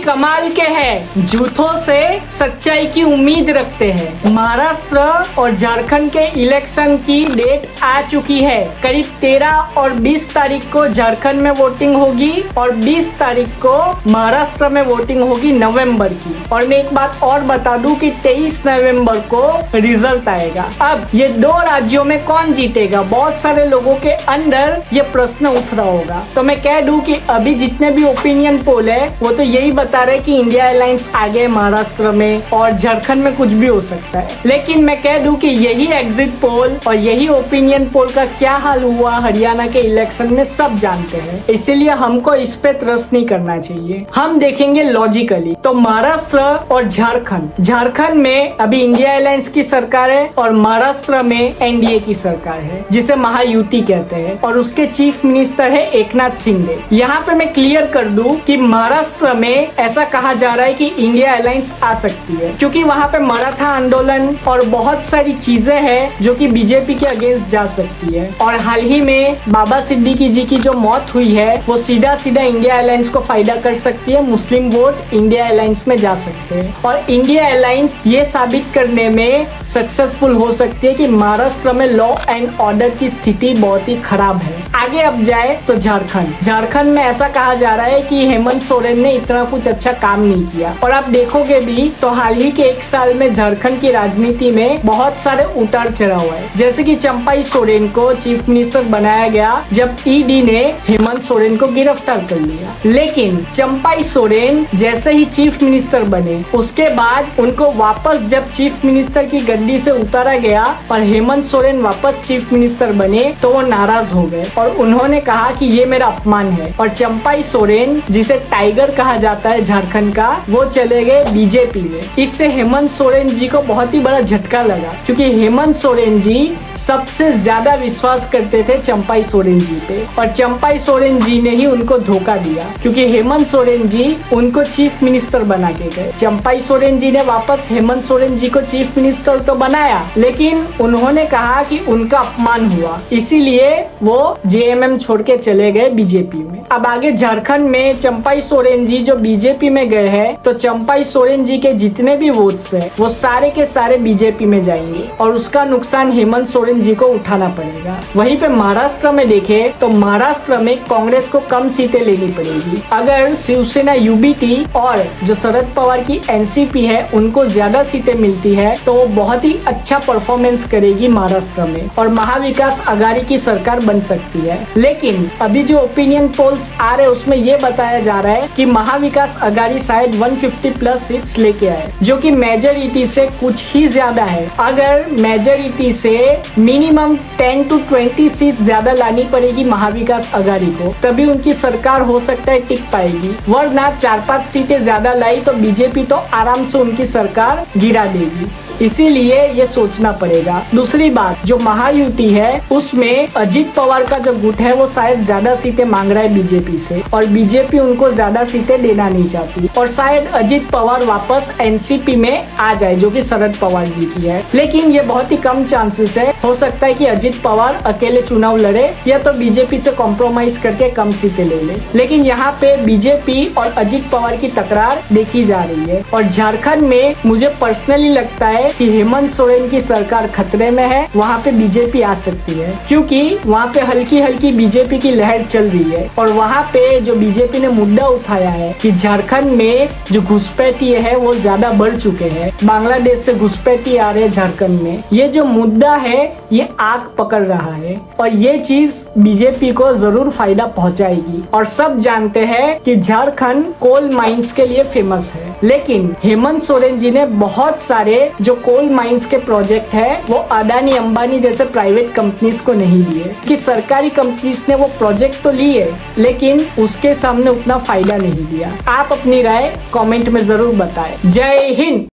कमाल के हैं, झूठों से सच्चाई की उम्मीद रखते हैं। महाराष्ट्र और झारखंड के इलेक्शन की डेट आ चुकी है। करीब 13 और 20 तारीख को झारखंड में वोटिंग होगी और 20 तारीख को महाराष्ट्र में वोटिंग होगी नवंबर की। और मैं एक बात और बता दूं कि 23 नवंबर को रिजल्ट आएगा। अब ये दो राज्यों में कौन जीतेगा, बहुत सारे लोगों के अंदर ये प्रश्न उठ रहा होगा। तो मैं कह दूं कि अभी जितने भी ओपिनियन पोल है वो तो यही बता रहे कि इंडिया अलायंस आगे महाराष्ट्र में और झारखंड में कुछ भी हो सकता है। लेकिन मैं कह दूं कि यही एग्जिट पोल और यही ओपिनियन पोल का क्या हाल हुआ हरियाणा के इलेक्शन में सब जानते हैं, इसीलिए हमको इस पे ट्रस्ट नहीं करना चाहिए। हम देखेंगे लॉजिकली। तो महाराष्ट्र और झारखंड में अभी इंडिया अलायंस की सरकार है और महाराष्ट्र में एनडीए की सरकार है जिसे महायुति कहते हैं और उसके चीफ मिनिस्टर है एकनाथ शिंदे। यहाँ पे मैं क्लियर कर दूं कि महाराष्ट्र में ऐसा कहा जा रहा है कि इंडिया अलायंस आ सकती है क्योंकि वहाँ पे मराठा आंदोलन और बहुत सारी चीजें हैं जो कि बीजेपी के अगेंस्ट जा सकती है। और हाल ही में बाबा सिद्दीकी जी की जो मौत हुई है वो सीधा इंडिया अलायंस को फायदा कर सकती है। मुस्लिम वोट इंडिया अलायंस में जा सकते हैं और इंडिया अलायंस ये साबित करने में सक्सेसफुल हो सकती है कि महाराष्ट्र में लॉ एंड ऑर्डर की स्थिति बहुत ही खराब है। आगे अब जाए तो झारखंड में ऐसा कहा जा रहा है कि हेमंत सोरेन ने इतना कुछ अच्छा काम नहीं किया और आप देखोगे भी तो हाल ही के 1 साल में झारखंड की राजनीति में बहुत सारे उतार चढ़ाव है। जैसे कि चंपाई सोरेन को चीफ मिनिस्टर बनाया गया जब ईडी ने हेमंत सोरेन को गिरफ्तार कर लिया, लेकिन चंपाई सोरेन जैसे ही चीफ मिनिस्टर बने उसके बाद उनको वापस जब चीफ मिनिस्टर की गद्दी से उतारा गया और हेमंत सोरेन वापस चीफ मिनिस्टर बने तो वो नाराज हो गए और उन्होंने कहा कि ये मेरा अपमान है। और चंपाई सोरेन जिसे टाइगर कहा जाता है झारखंड का, वो चले गए बीजेपी में। इससे हेमंत सोरेन जी को बहुत ही बड़ा झटका लगा क्योंकि हेमंत सोरेन जी सबसे ज्यादा विश्वास करते थे चंपाई सोरेन जी पे और चंपाई सोरेन जी ने ही उनको धोखा दिया क्योंकि हेमंत सोरेन जी उनको चीफ मिनिस्टर बना के गए। चंपाई सोरेन जी ने वापस हेमंत सोरेन जी को चीफ मिनिस्टर तो बनाया लेकिन उन्होंने कहा कि उनका अपमान हुआ, इसीलिए वो जेएमएम छोड़ के चले गए बीजेपी में। अब आगे झारखंड में चंपाई सोरेन जी जो बीजेपी में गए हैं तो चंपाई सोरेन जी के जितने भी वोट्स है वो सारे के सारे बीजेपी में जाएंगे और उसका नुकसान हेमंत सोरेन जी को उठाना पड़ेगा। वहीं पे महाराष्ट्र में देखे तो महाराष्ट्र में कांग्रेस को कम सीटें लेनी पड़ेगी। अगर शिवसेना यूबीटी और जो शरद पवार की एनसीपी है उनको ज्यादा सीटें मिलती है तो वो बहुत ही अच्छा परफॉर्मेंस करेगी महाराष्ट्र में और महाविकास आघाड़ी की सरकार बन सकती है। लेकिन अभी जो ओपिनियन पोल्स आ रहे हैं उसमें ये बताया जा रहा है कि महाविकास आघाड़ी शायद 150 प्लस सीट्स लेके आए जो कि मेजोरिटी से कुछ ही ज्यादा है। अगर मेजोरिटी से मिनिमम 10 to 20 सीट ज्यादा लानी पड़ेगी महाविकास आघाड़ी को तभी उनकी सरकार हो सकता है टिक पाएगी, वरना 4-5 सीटें ज्यादा लाई तो बीजेपी तो आराम से उनकी सरकार गिरा देगी। इसीलिए ये सोचना पड़ेगा। दूसरी बात, जो महायुति है उसमें अजित पवार का जो गुट है वो शायद ज्यादा सीटें मांग रहा है बीजेपी से और बीजेपी उनको ज्यादा सीटें देना नहीं चाहती और शायद अजित पवार वापस एनसीपी में आ जाए जो कि शरद पवार जी की है। लेकिन ये बहुत ही कम चांसेस है, हो सकता है कि अजित पवार अकेले चुनाव लड़े या तो बीजेपी से कॉम्प्रोमाइज करके कम सीटें ले ले। लेकिन यहाँ पे बीजेपी और अजित पवार की टकरार देखी जा रही है और झारखंड में मुझे पर्सनली लगता है कि हेमंत सोरेन की सरकार खतरे में है, वहाँ पे बीजेपी आ सकती है क्योंकि वहाँ पे हल्की बीजेपी की लहर चल रही है और वहाँ पे जो बीजेपी ने मुद्दा उठाया है कि झारखंड में जो घुसपैठिए है वो ज्यादा बढ़ चुके हैं, बांग्लादेश से घुसपैठी आ रहे हैं झारखंड में, ये जो मुद्दा है ये आग पकड़ रहा है और ये चीज बीजेपी को जरूर फायदा पहुंचाएगी। और सब जानते हैं कि झारखंड कोल माइंस के लिए फेमस है, लेकिन हेमंत सोरेन जी ने बहुत सारे जो कोल माइंस के प्रोजेक्ट है वो अडानी अंबानी जैसे प्राइवेट कंपनीज को नहीं लिए कि सरकारी कंपनीज ने वो प्रोजेक्ट तो लिए लेकिन उसके सामने उतना फायदा नहीं दिया। आप अपनी राय कमेंट में जरूर बताएं। जय हिंद।